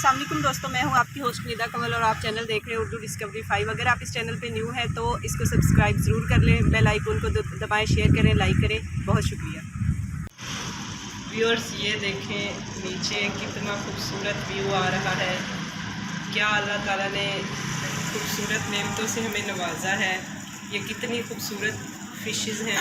अस्सलाम वालेकुम दोस्तों, मैं हूं आपकी होस्ट निदा कमल और आप चैनल देख रहे हैं उर्दू डिस्कवरी 5। अगर आप इस चैनल पे न्यू है तो इसको सब्सक्राइब ज़रूर कर लें, बेल आइकन को दबाएं, शेयर करें, लाइक करें। बहुत शुक्रिया व्यूअर्स। ये देखें नीचे कितना खूबसूरत व्यू आ रहा है। क्या अल्लाह ताला ने खूबसूरत नेमतों से हमें नवाजा है। ये कितनी खूबसूरत फिशेस हैं।